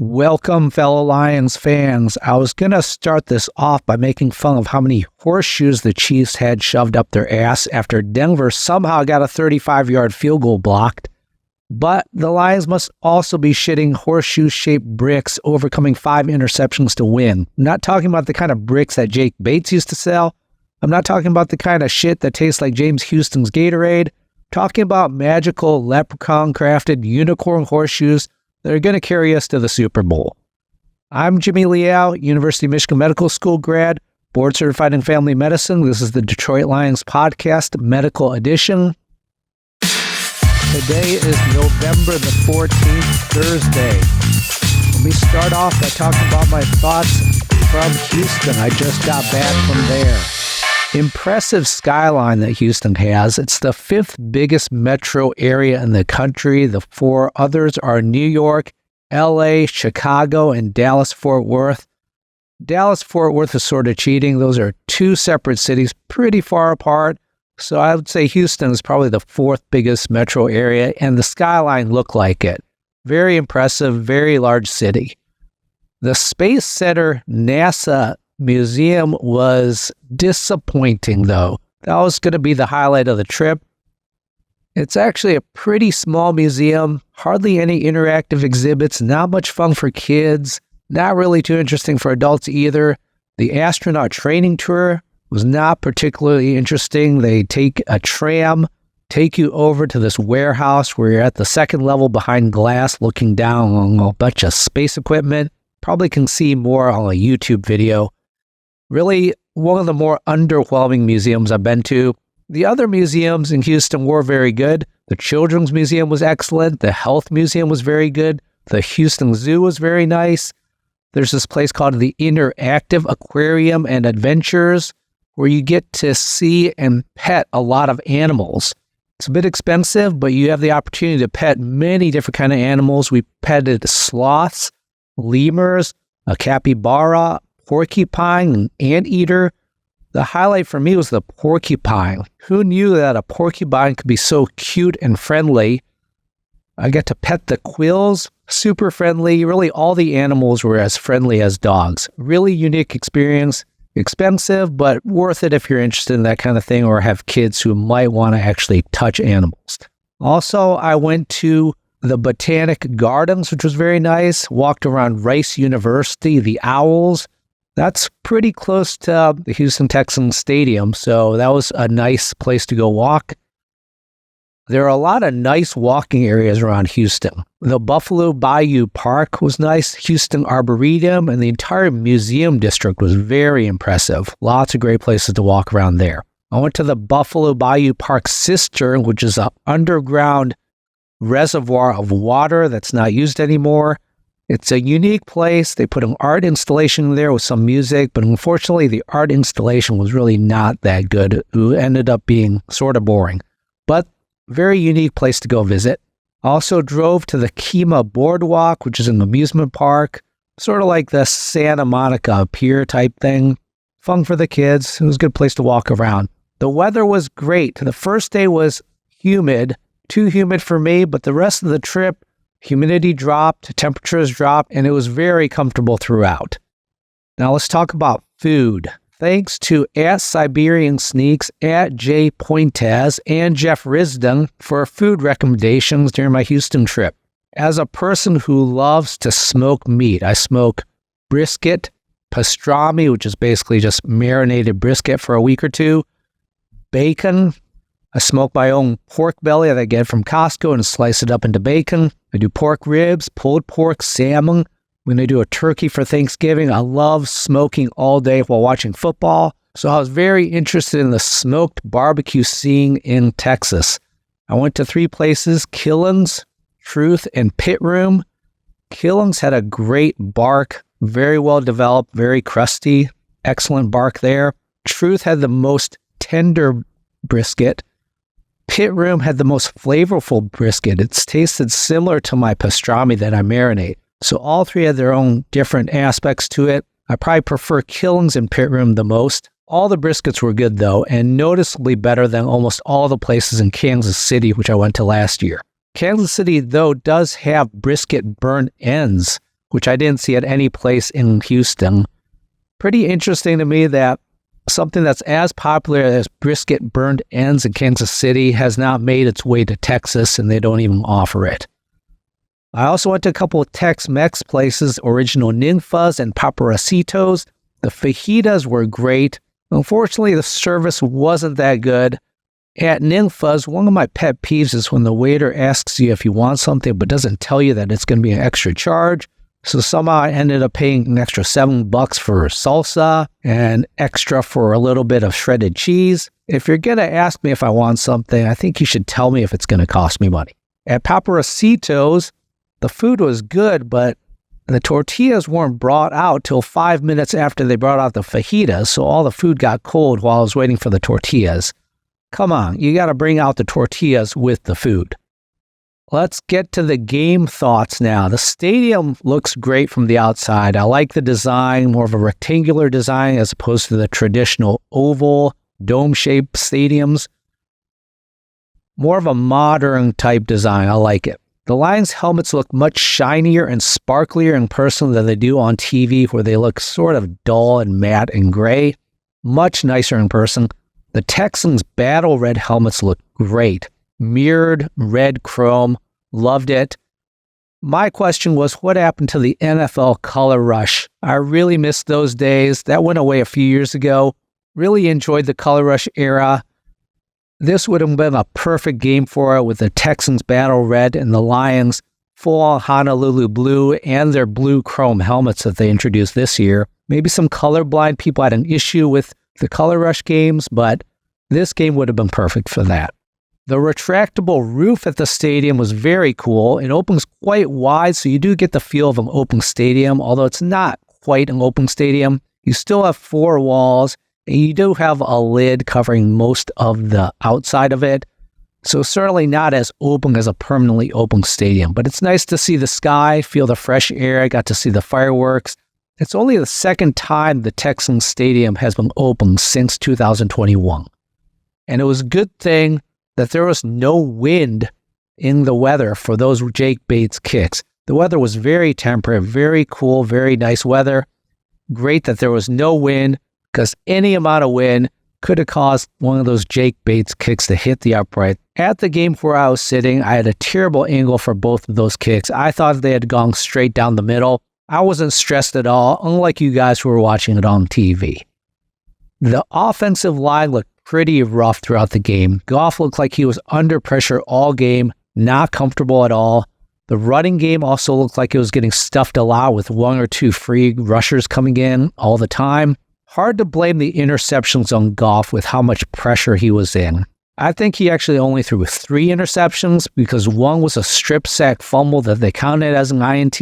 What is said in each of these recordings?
Welcome, fellow Lions fans. I was going to start this off by making fun of how many horseshoes the Chiefs had shoved up their ass after Denver somehow got a 35-yard field goal blocked. But the Lions must also be shitting horseshoe-shaped bricks, overcoming 5 interceptions to win. I'm not talking about the kind of bricks that Jake Bates used to sell. I'm not talking about the kind of shit that tastes like James Houston's Gatorade. I'm talking about magical, leprechaun-crafted unicorn horseshoes that are going to carry us to the Super Bowl. I'm Jimmy Liao, University of Michigan Medical School grad, board certified in family medicine. This is the Detroit Lions Podcast, Medical Edition. Today is November the 14th, Thursday. Let me start off by talking about my thoughts from Houston. I just got back from there. Impressive skyline that Houston has. It's the 5th biggest metro area in the country. The 4 others are New York, LA, Chicago, and Dallas-Fort Worth. Dallas-Fort Worth is sort of cheating. Those are 2 separate cities, pretty far apart. So I would say Houston is probably the 4th biggest metro area, and the skyline looked like it. Very impressive, very large city. The Space Center NASA Museum was disappointing, though. That was going to be the highlight of the trip. It's actually a pretty small museum, hardly any interactive exhibits, not much fun for kids, not really too interesting for adults either. The astronaut training tour was not particularly interesting. They take a tram, take you over to this warehouse where you're at the 2nd level behind glass looking down on a bunch of space equipment. Probably can see more on a YouTube video. Really, one of the more underwhelming museums I've been to. The other museums in Houston were very good. The Children's Museum was excellent. The Health Museum was very good. The Houston Zoo was very nice. There's this place called the Interactive Aquarium and Adventures, where you get to see and pet a lot of animals. It's a bit expensive, but you have the opportunity to pet many different kind of animals. We petted sloths, lemurs, a capybara, porcupine, an anteater. The highlight for me was the porcupine. Who knew that a porcupine could be so cute and friendly? I got to pet the quills, super friendly. Really, all the animals were as friendly as dogs. Really unique experience. Expensive, but worth it if you're interested in that kind of thing or have kids who might want to actually touch animals. Also, I went to the Botanic Gardens, which was very nice. Walked around Rice University, the Owls. That's pretty close to the Houston Texans Stadium, so that was a nice place to go walk. There are a lot of nice walking areas around Houston. The Buffalo Bayou Park was nice, Houston Arboretum, and the entire museum district was very impressive. Lots of great places to walk around there. I went to the Buffalo Bayou Park Cistern, which is an underground reservoir of water that's not used anymore. It's a unique place. They put an art installation there with some music, but unfortunately the art installation was really not that good. It ended up being sort of boring, but very unique place to go visit. Also drove to the Kemah Boardwalk, which is an amusement park, sort of like the Santa Monica Pier type thing. Fun for the kids. It was a good place to walk around. The weather was great. The first day was humid, too humid for me, but the rest of the trip, humidity dropped, temperatures dropped, and it was very comfortable throughout. Now let's talk about food. Thanks to @SiberianSneaks, @JPointez, and Jeff Risden for food recommendations during my Houston trip. As a person who loves to smoke meat, I smoke brisket, pastrami, which is basically just marinated brisket for a week or two, bacon. I smoke my own pork belly that I get from Costco and slice it up into bacon. I do pork ribs, pulled pork, salmon. When I do a turkey for Thanksgiving, I love smoking all day while watching football. So I was very interested in the smoked barbecue scene in Texas. I went to 3 places, Killen's, Truth, and Pit Room. Killen's had a great bark, very well developed, very crusty, excellent bark there. Truth had the most tender brisket. Pit Room had the most flavorful brisket. It's tasted similar to my pastrami that I marinate. So all 3 had their own different aspects to it. I probably prefer Killen's and Pit Room the most. All the briskets were good though, and noticeably better than almost all the places in Kansas City, which I went to last year. Kansas City, though, does have brisket burnt ends, which I didn't see at any place in Houston. Pretty interesting to me that something that's as popular as brisket burned ends in Kansas City has not made its way to Texas, and they don't even offer it. I also went to a couple of Tex-Mex places, Original Ninfas and Paparicitos. The fajitas were great. Unfortunately, the service wasn't that good. At Ninfas, one of my pet peeves is when the waiter asks you if you want something but doesn't tell you that it's going to be an extra charge. So somehow I ended up paying an extra $7 for salsa and extra for a little bit of shredded cheese. If you're going to ask me if I want something, I think you should tell me if it's going to cost me money. At Paparicitos, the food was good, but the tortillas weren't brought out till 5 minutes after they brought out the fajitas, so all the food got cold while I was waiting for the tortillas. Come on, you got to bring out the tortillas with the food. Let's get to the game thoughts now. The stadium looks great from the outside. I like the design, more of a rectangular design as opposed to the traditional oval, dome-shaped stadiums. More of a modern type design. I like it. The Lions helmets look much shinier and sparklier in person than they do on TV, where they look sort of dull and matte and gray. Much nicer in person. The Texans' battle red helmets look great. Mirrored red chrome. Loved it. My question was, what happened to the NFL color rush? I really missed those days. That went away a few years ago. Really enjoyed the color rush era. This would have been a perfect game for it with the Texans battle red and the Lions full-on Honolulu blue and their blue chrome helmets that they introduced this year. Maybe some colorblind people had an issue with the color rush games, but this game would have been perfect for that. The retractable roof at the stadium was very cool. It opens quite wide, so you do get the feel of an open stadium, although it's not quite an open stadium. You still have 4 walls, and you do have a lid covering most of the outside of it. So certainly not as open as a permanently open stadium, but it's nice to see the sky, feel the fresh air. I got to see the fireworks. It's only the second time the Texans Stadium has been open since 2021. And it was a good thing that there was no wind in the weather for those Jake Bates kicks. The weather was very temperate, very cool, very nice weather. Great that there was no wind, because any amount of wind could have caused one of those Jake Bates kicks to hit the upright. At the game where I was sitting, I had a terrible angle for both of those kicks. I thought they had gone straight down the middle. I wasn't stressed at all, unlike you guys who were watching it on TV. The offensive line looked pretty rough throughout the game. Goff looked like he was under pressure all game, not comfortable at all. The running game also looked like it was getting stuffed a lot with 1 or 2 free rushers coming in all the time. Hard to blame the interceptions on Goff with how much pressure he was in. I think he actually only threw 3 interceptions because one was a strip sack fumble that they counted as an INT,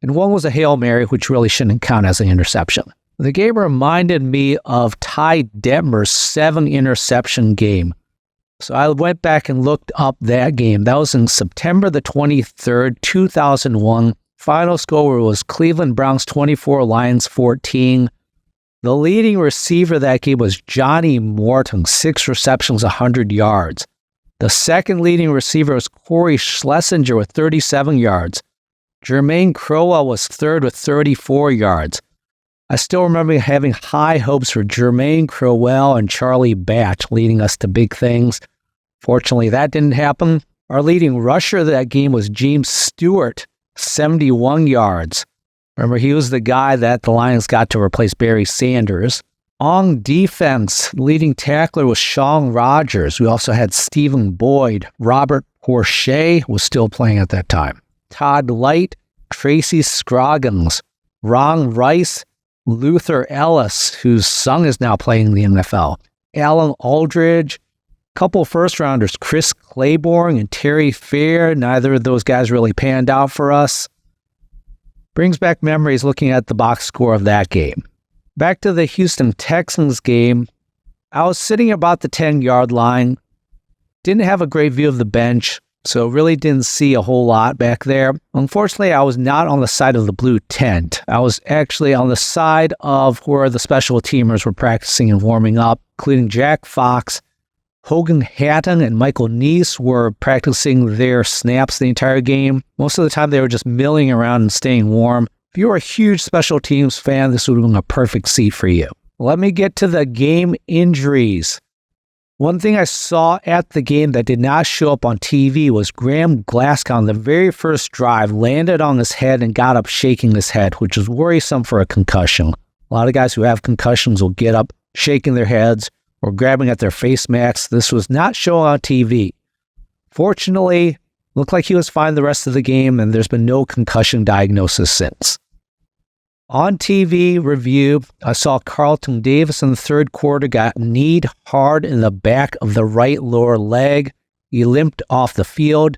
and one was a Hail Mary, which really shouldn't count as an interception. The game reminded me of Ty Detmer's 7 interception game. So I went back and looked up that game. That was in September the 23rd, 2001. Final score was Cleveland Browns 24, Lions 14. The leading receiver that game was Johnny Morton, 6 receptions, 100 yards. The second leading receiver was Corey Schlesinger with 37 yards. Jermaine Crowell was third with 34 yards. I still remember having high hopes for Jermaine Crowell and Charlie Batch leading us to big things. Fortunately, that didn't happen. Our leading rusher of that game was James Stewart, 71 yards. Remember, he was the guy that the Lions got to replace Barry Sanders. On defense, leading tackler was Sean Rogers. We also had Stephen Boyd. Robert Porsche was still playing at that time. Todd Light, Tracy Scroggins, Ron Rice, Luther Ellis, whose son is now playing in the NFL, Alan Aldridge, couple first-rounders, Chris Claiborne and Terry Fair. Neither of those guys really panned out for us. Brings back memories looking at the box score of that game. Back to the Houston Texans game, I was sitting about the 10-yard line. Didn't have a great view of the bench, so really didn't see a whole lot back there. Unfortunately, I was not on the side of the blue tent. I was actually on the side of where the special teamers were practicing and warming up, including Jack Fox, Hogan Hatton, and Michael Neese were practicing their snaps the entire game. Most of the time, they were just milling around and staying warm. If you're a huge special teams fan, this would have been a perfect seat for you. Let me get to the game injuries. One thing I saw at the game that did not show up on TV was Graham Glasgow on the very first drive landed on his head and got up shaking his head, which is worrisome for a concussion. A lot of guys who have concussions will get up shaking their heads or grabbing at their face masks. This was not shown on TV. Fortunately, looked like he was fine the rest of the game, and there's been no concussion diagnosis since. On TV review, I saw Carlton Davis in the third quarter got kneed hard in the back of the right lower leg. He limped off the field,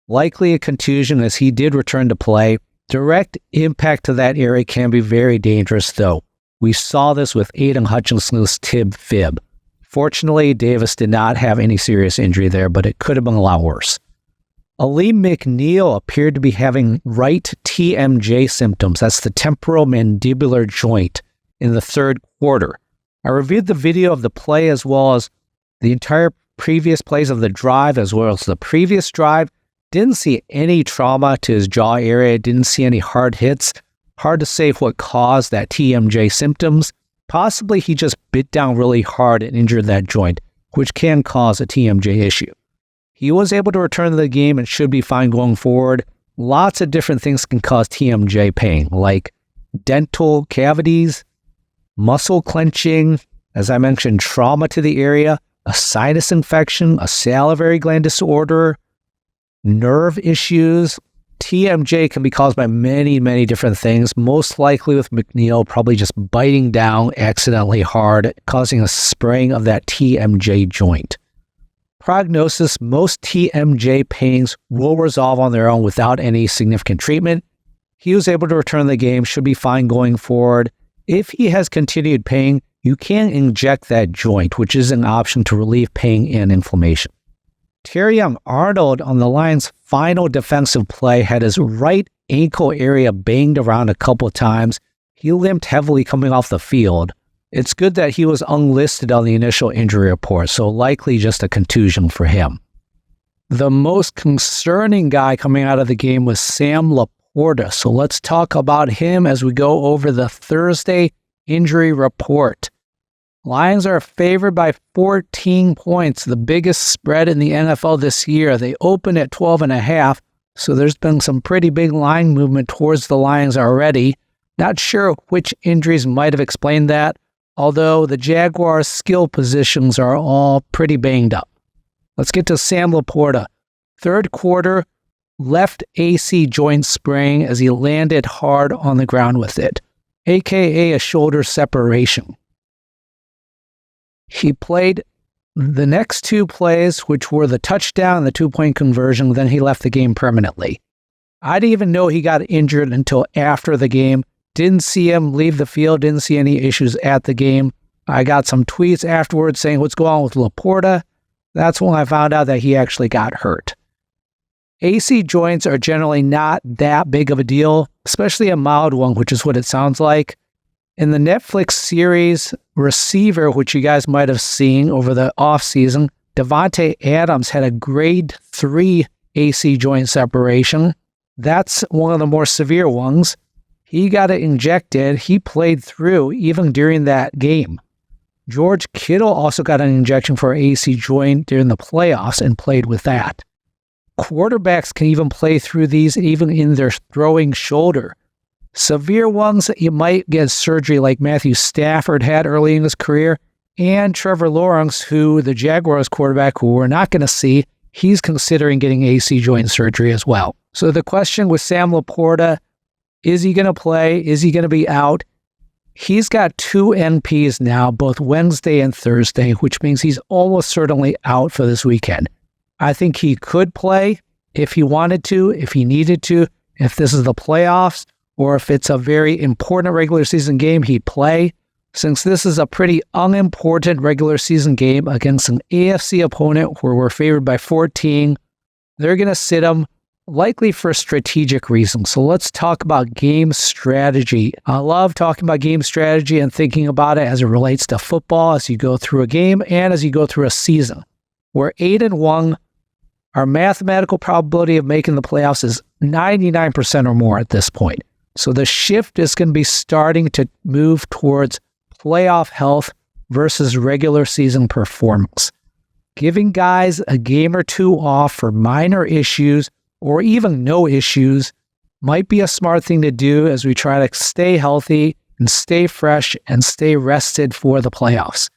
likely a contusion as he did return to play. Direct impact to that area can be very dangerous, though. We saw this with Aiden Hutchinson's tib fib. Fortunately, Davis did not have any serious injury there, but it could have been a lot worse. Ali McNeil appeared to be having right TMJ symptoms. That's the temporal mandibular joint in the third quarter. I reviewed the video of the play as well as the entire previous plays of the drive as well as the previous drive. Didn't see any trauma to his jaw area. Didn't see any hard hits. Hard to say what caused that TMJ symptoms. Possibly he just bit down really hard and injured that joint, which can cause a TMJ issue. He was able to return to the game and should be fine going forward. Lots of different things can cause TMJ pain, like dental cavities, muscle clenching, as I mentioned, trauma to the area, a sinus infection, a salivary gland disorder, nerve issues. TMJ can be caused by many, many different things, most likely with McNeil probably just biting down accidentally hard, causing a spraying of that TMJ joint. Prognosis, most TMJ pains will resolve on their own without any significant treatment. He was able to return to the game, should be fine going forward. If he has continued pain, you can inject that joint, which is an option to relieve pain and inflammation. Terrion Arnold on the Lions' final defensive play had his right ankle area banged around a couple of times. He limped heavily coming off the field. It's good that he was unlisted on the initial injury report, so likely just a contusion for him. The most concerning guy coming out of the game was Sam Laporta, so let's talk about him as we go over the Thursday injury report. Lions are favored by 14 points, the biggest spread in the NFL this year. They opened at 12.5, so there's been some pretty big line movement towards the Lions already. Not sure which injuries might have explained that, although the Jaguars' skill positions are all pretty banged up. Let's get to Sam Laporta. Third quarter, left AC joint sprain as he landed hard on the ground with it, aka a shoulder separation. He played the next two plays, which were the touchdown and the two-point conversion, then he left the game permanently. I didn't even know he got injured until after the game. Didn't see him leave the field, didn't see any issues at the game. I got some tweets afterwards saying, what's going on with Laporta? That's when I found out that he actually got hurt. AC joints are generally not that big of a deal, especially a mild one, which is what it sounds like. In the Netflix series Receiver, which you guys might have seen over the offseason, Devontae Adams had a grade 3 AC joint separation. That's one of the more severe ones. He got it injected. He played through even during that game. George Kittle also got an injection for an AC joint during the playoffs and played with that. Quarterbacks can even play through these even in their throwing shoulder. Severe ones, you might get surgery like Matthew Stafford had early in his career, and Trevor Lawrence, who the Jaguars quarterback, who we're not going to see, he's considering getting AC joint surgery as well. So the question with Sam Laporta, is he going to play? Is he going to be out? He's got 2 NPs now, both Wednesday and Thursday, which means he's almost certainly out for this weekend. I think he could play if he wanted to, if he needed to, if this is the playoffs, or if it's a very important regular season game, he'd play. Since this is a pretty unimportant regular season game against an AFC opponent where we're favored by 14, they're going to sit him likely for strategic reasons. So let's talk about game strategy. I love talking about game strategy and thinking about it as it relates to football as you go through a game and as you go through a season. We're 8-1. Our mathematical probability of making the playoffs is 99% or more at this point. So the shift is going to be starting to move towards playoff health versus regular season performance. Giving guys a game or two off for minor issues or even no issues might be a smart thing to do as we try to stay healthy and stay fresh and stay rested for the playoffs.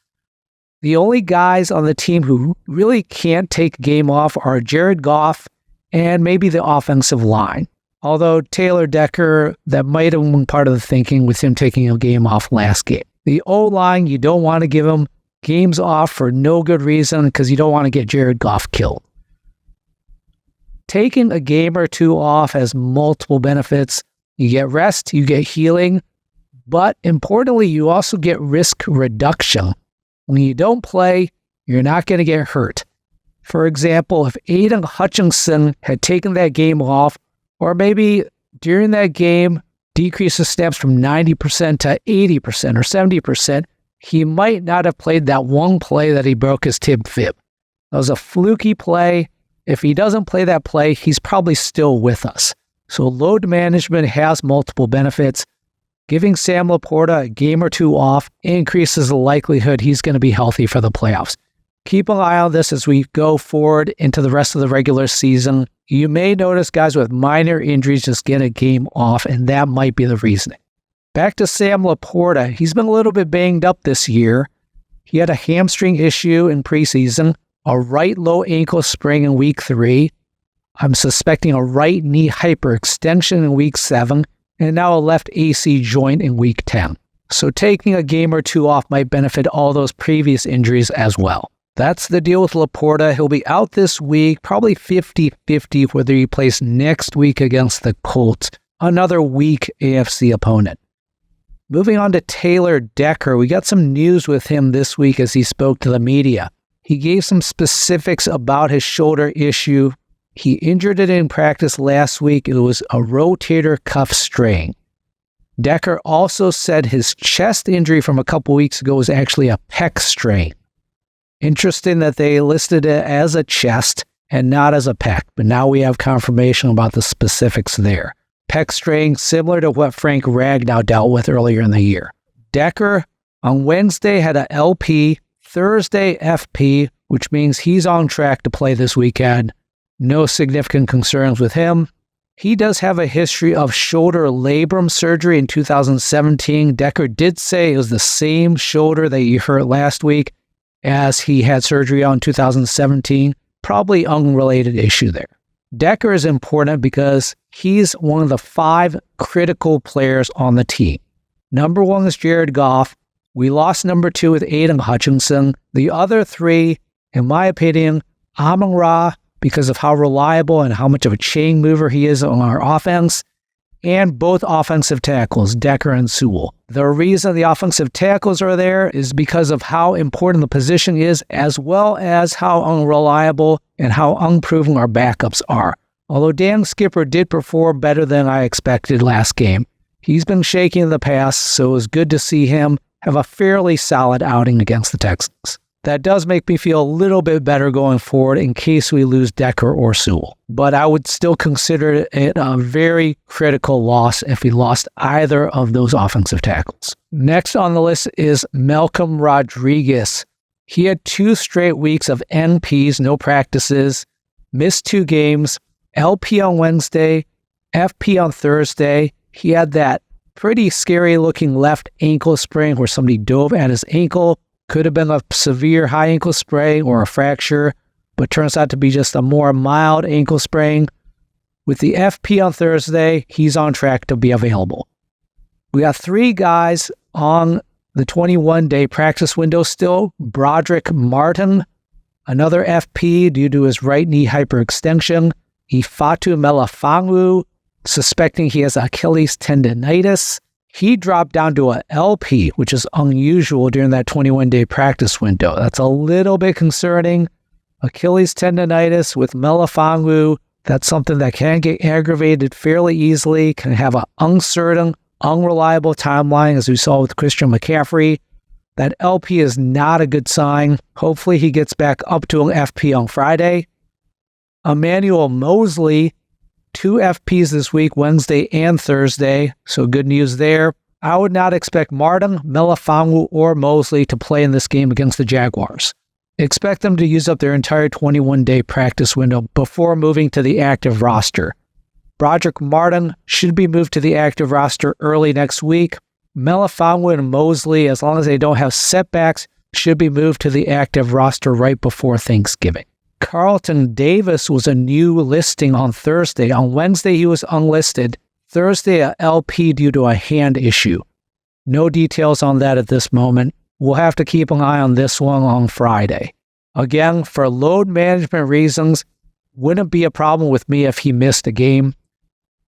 The only guys on the team who really can't take a game off are Jared Goff and maybe the offensive line. Although Taylor Decker, that might have been part of the thinking with him taking a game off last game. The O-line, you don't want to give him games off for no good reason because you don't want to get Jared Goff killed. Taking a game or two off has multiple benefits. You get rest, you get healing, but importantly, you also get risk reduction. When you don't play, you're not going to get hurt. For example, if Aiden Hutchinson had taken that game off, or maybe during that game, decrease the snaps from 90% to 80% or 70%, he might not have played that one play that he broke his tib fib. That was a fluky play. If he doesn't play that play, he's probably still with us. So load management has multiple benefits. Giving Sam Laporta a game or two off increases the likelihood he's going to be healthy for the playoffs. Keep an eye on this as we go forward into the rest of the regular season. You may notice guys with minor injuries just get a game off, and that might be the reasoning. Back to Sam Laporta. He's been a little bit banged up this year. He had a hamstring issue in preseason, a right low ankle sprain in week 3. I'm suspecting a right knee hyperextension in week 7, and now a left AC joint in week 10. So taking a game or two off might benefit all those previous injuries as well. That's the deal with Laporta. He'll be out this week, probably 50-50 whether he plays next week against the Colts, another weak AFC opponent. Moving on to Taylor Decker, we got some news with him this week as he spoke to the media. He gave some specifics about his shoulder issue. He injured it in practice last week. It was a rotator cuff strain. Decker also said his chest injury from a couple weeks ago was actually a pec strain. Interesting that they listed it as a chest and not as a pec, but now we have confirmation about the specifics there. Pec strain, similar to what Frank Ragnow dealt with earlier in the year. Decker, on Wednesday, had a LP, Thursday FP, which means he's on track to play this weekend. No significant concerns with him. He does have a history of shoulder labrum surgery in 2017. Decker did say it was the same shoulder that you heard last week as he had surgery on 2017. Probably unrelated issue there. Decker is important because he's one of the 5 critical players on the team. Number 1 is Jared Goff. We lost number 2 with Aiden Hutchinson. The other 3, in my opinion, Amon-Ra, because of how reliable and how much of a chain mover he is on our offense, and both offensive tackles, Decker and Sewell. The reason the offensive tackles are there is because of how important the position is, as well as how unreliable and how unproven our backups are. Although Dan Skipper did perform better than I expected last game, he's been shaky in the past, so it was good to see him have a fairly solid outing against the Texans. That does make me feel a little bit better going forward in case we lose Decker or Sewell. But I would still consider it a very critical loss if we lost either of those offensive tackles. Next on the list is Malcolm Rodriguez. He had 2 straight weeks of NPs, no practices, missed 2 games, LP on Wednesday, FP on Thursday. He had that pretty scary looking left ankle sprain where somebody dove at his ankle. Could have been a severe high ankle sprain or a fracture, but turns out to be just a more mild ankle sprain. With the FP on Thursday, he's on track to be available. We got 3 guys on the 21-day practice window still. Broderick Martin, another FP due to his right knee hyperextension. Ifeatu Melifonwu, suspecting he has Achilles tendonitis. He dropped down to a LP, which is unusual during that 21-day practice window. That's a little bit concerning. Achilles tendonitis with Melifonwu, that's something that can get aggravated fairly easily, can have an uncertain, unreliable timeline, as we saw with Christian McCaffrey. That LP is not a good sign. Hopefully he gets back up to an FP on Friday. Emmanuel Mosley, 2 FPs this week, Wednesday and Thursday, so good news there. I would not expect Martin, Melifonwu, or Mosley to play in this game against the Jaguars. Expect them to use up their entire 21-day practice window before moving to the active roster. Broderick Martin should be moved to the active roster early next week. Melifonwu and Mosley, as long as they don't have setbacks, should be moved to the active roster right before Thanksgiving. Carlton Davis was a new listing on Thursday. On Wednesday, he was unlisted. Thursday, a LP due to a hand issue. No details on that at this moment. We'll have to keep an eye on this one on Friday. Again, for load management reasons, wouldn't be a problem with me if he missed a game.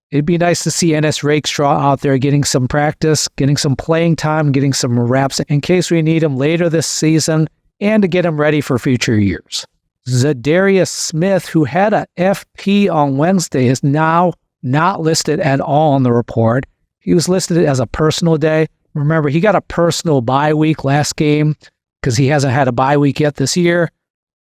It'd be nice to see Ennis Rakestraw out there getting some practice, getting some playing time, getting some reps in case we need him later this season and to get him ready for future years. Zadarius Smith, who had a FP on Wednesday, is now not listed at all on the report. He was listed as a personal day. Remember, he got a personal bye week last game because he hasn't had a bye week yet this year.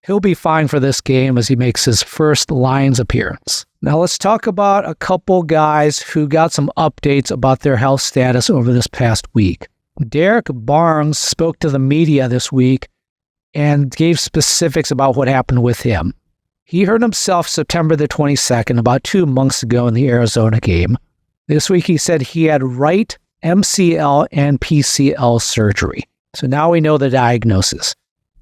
He'll be fine for this game as he makes his first Lions appearance. Now let's talk about a couple guys who got some updates about their health status over this past week. Derek Barnes spoke to the media this week and gave specifics about what happened with him. He hurt himself September the 22nd, about 2 months ago in the Arizona game. This week he said he had right MCL and PCL surgery. So now we know the diagnosis.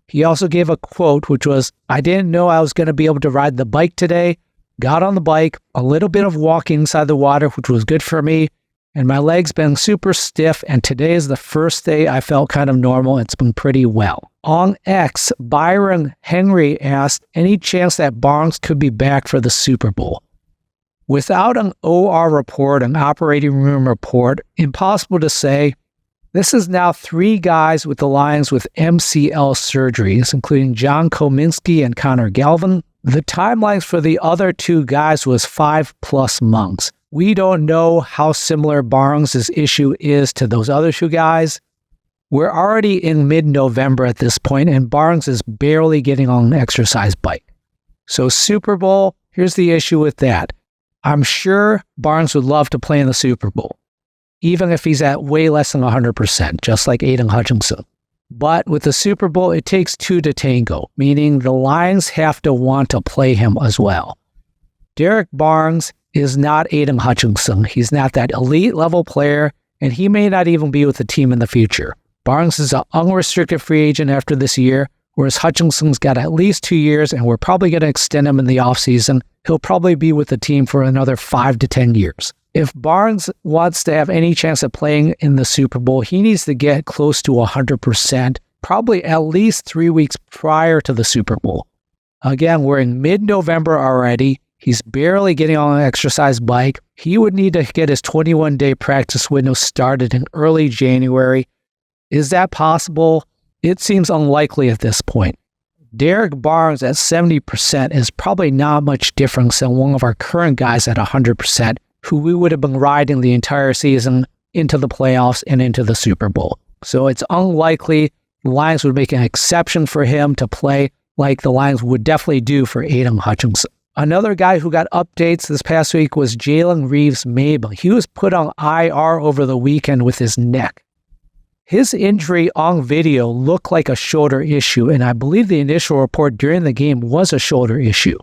He also gave a quote, which was, "I didn't know I was going to be able to ride the bike today. Got on the bike, a little bit of walking inside the water, which was good for me, and my legs been super stiff, and today is the first day I felt kind of normal. It's been pretty well." On X, Byron Henry asked, any chance that Barnes could be back for the Super Bowl? Without an OR report, an operating room report, impossible to say. This is now 3 guys with the Lions with MCL surgeries, including John Kominski and Connor Galvin. The timelines for the other 2 guys was 5+ months. We don't know how similar Barnes' issue is to those other 2 guys. We're already in mid-November at this point, and Barnes is barely getting on an exercise bike. So Super Bowl, here's the issue with that. I'm sure Barnes would love to play in the Super Bowl, even if he's at way less than 100%, just like Aiden Hutchinson. But with the Super Bowl, it takes 2 to tango, meaning the Lions have to want to play him as well. Derek Barnes is not Aiden Hutchinson. He's not that elite level player, and he may not even be with the team in the future. Barnes is an unrestricted free agent after this year, whereas Hutchinson's got at least 2 years, and we're probably going to extend him in the offseason. He'll probably be with the team for another 5 to 10 years. If Barnes wants to have any chance of playing in the Super Bowl, he needs to get close to 100%, probably at least 3 weeks prior to the Super Bowl. Again, we're in mid-November already. He's barely getting on an exercise bike. He would need to get his 21-day practice window started in early January. Is that possible? It seems unlikely at this point. Derek Barnes at 70% is probably not much difference than one of our current guys at 100%, who we would have been riding the entire season into the playoffs and into the Super Bowl. So it's unlikely the Lions would make an exception for him to play like the Lions would definitely do for Aiden Hutchinson. Another guy who got updates this past week was Jalen Reeves-Mabel. He was put on IR over the weekend with his neck. His injury on video looked like a shoulder issue, and I believe the initial report during the game was a shoulder issue.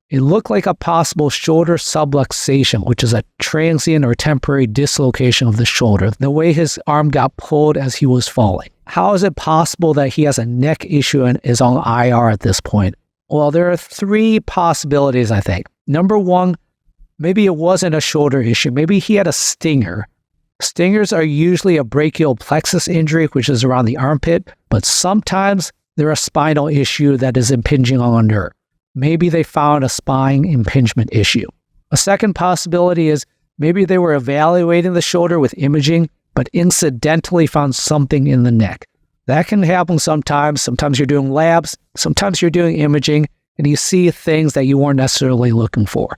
It looked like a possible shoulder subluxation, which is a transient or temporary dislocation of the shoulder, the way his arm got pulled as he was falling. How is it possible that he has a neck issue and is on IR at this point? Well, there are 3 possibilities, I think. Number 1, maybe it wasn't a shoulder issue. Maybe he had a stinger. Stingers are usually a brachial plexus injury, which is around the armpit, but sometimes they're a spinal issue that is impinging on a nerve. Maybe they found a spine impingement issue. A second possibility is maybe they were evaluating the shoulder with imaging, but incidentally found something in the neck. That can happen sometimes. Sometimes you're doing labs, sometimes you're doing imaging, and you see things that you weren't necessarily looking for.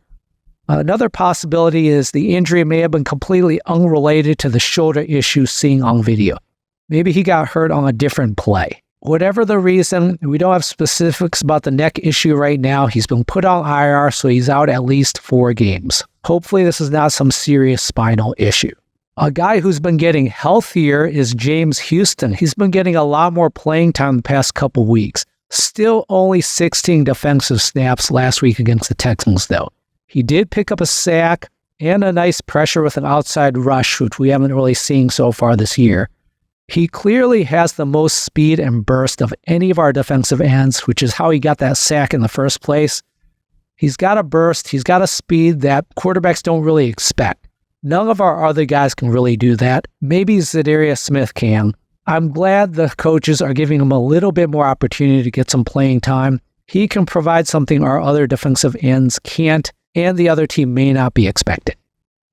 Another possibility is the injury may have been completely unrelated to the shoulder issue seen on video. Maybe he got hurt on a different play. Whatever the reason, we don't have specifics about the neck issue right now. He's been put on IR, so he's out at least 4 games. Hopefully this is not some serious spinal issue. A guy who's been getting healthier is James Houston. He's been getting a lot more playing time the past couple weeks. Still only 16 defensive snaps last week against the Texans, though. He did pick up a sack and a nice pressure with an outside rush, which we haven't really seen so far this year. He clearly has the most speed and burst of any of our defensive ends, which is how he got that sack in the first place. He's got a burst. He's got a speed that quarterbacks don't really expect. None of our other guys can really do that. Maybe Zadarius Smith can. I'm glad the coaches are giving him a little bit more opportunity to get some playing time. He can provide something our other defensive ends can't, and the other team may not be expected.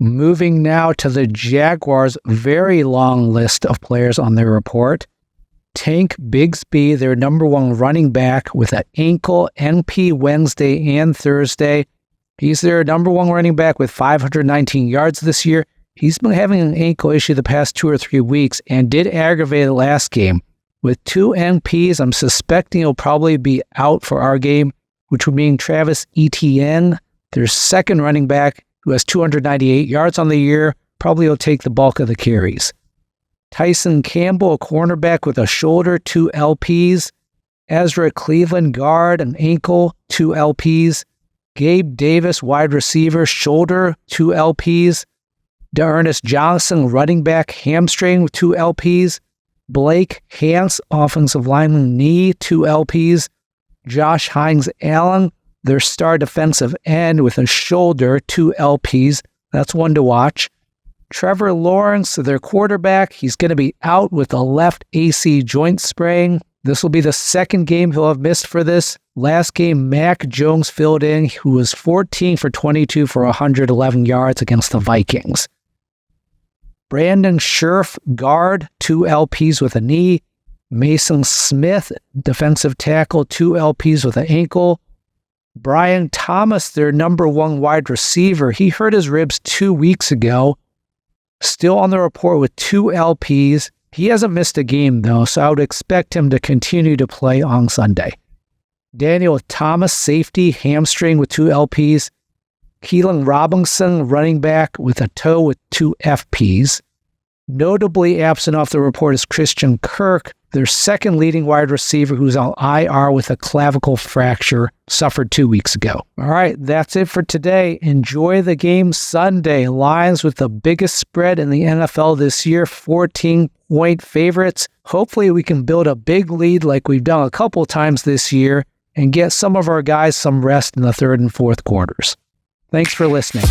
Moving now to the Jaguars' very long list of players on their report. Tank Bigsby, their number 1 running back, with an ankle NP Wednesday and Thursday. He's their number 1 running back with 519 yards this year. He's been having an ankle issue the past 2 or 3 weeks and did aggravate it last game. With 2 NPs, I'm suspecting he'll probably be out for our game, which would mean Travis Etienne, their second running back, who has 298 yards on the year, probably will take the bulk of the carries. Tyson Campbell, a cornerback with a shoulder, 2 LPs. Ezra Cleveland, guard, an ankle, 2 LPs. Gabe Davis, wide receiver, shoulder, 2 LPs. D'Ernest Johnson, running back, hamstring with 2 LPs. Blake Hance, offensive lineman, knee, 2 LPs. Josh Hines-Allen, their star defensive end, with a shoulder, 2 LPs. That's one to watch. Trevor Lawrence, their quarterback, he's going to be out with a left AC joint sprain. This will be the second game he'll have missed for this. Last game, Mac Jones filled in, who was 14 for 22 for 111 yards against the Vikings. Brandon Scherff, guard, 2 LPs with a knee. Mason Smith, defensive tackle, 2 LPs with an ankle. Brian Thomas, their number 1 wide receiver, he hurt his ribs 2 weeks ago. Still on the report with 2 LPs. He hasn't missed a game, though, so I would expect him to continue to play on Sunday. Daniel Thomas, safety, hamstring with 2 LPs. Keelan Robinson, running back, with a toe with 2 FPs. Notably absent off the report is Christian Kirk, their second leading wide receiver, who's on IR with a clavicle fracture, suffered 2 weeks ago. All right, that's it for today. Enjoy the game Sunday. Lions with the biggest spread in the NFL this year, 14-point favorites. Hopefully we can build a big lead like we've done a couple times this year and get some of our guys some rest in the 3rd and 4th quarters. Thanks for listening.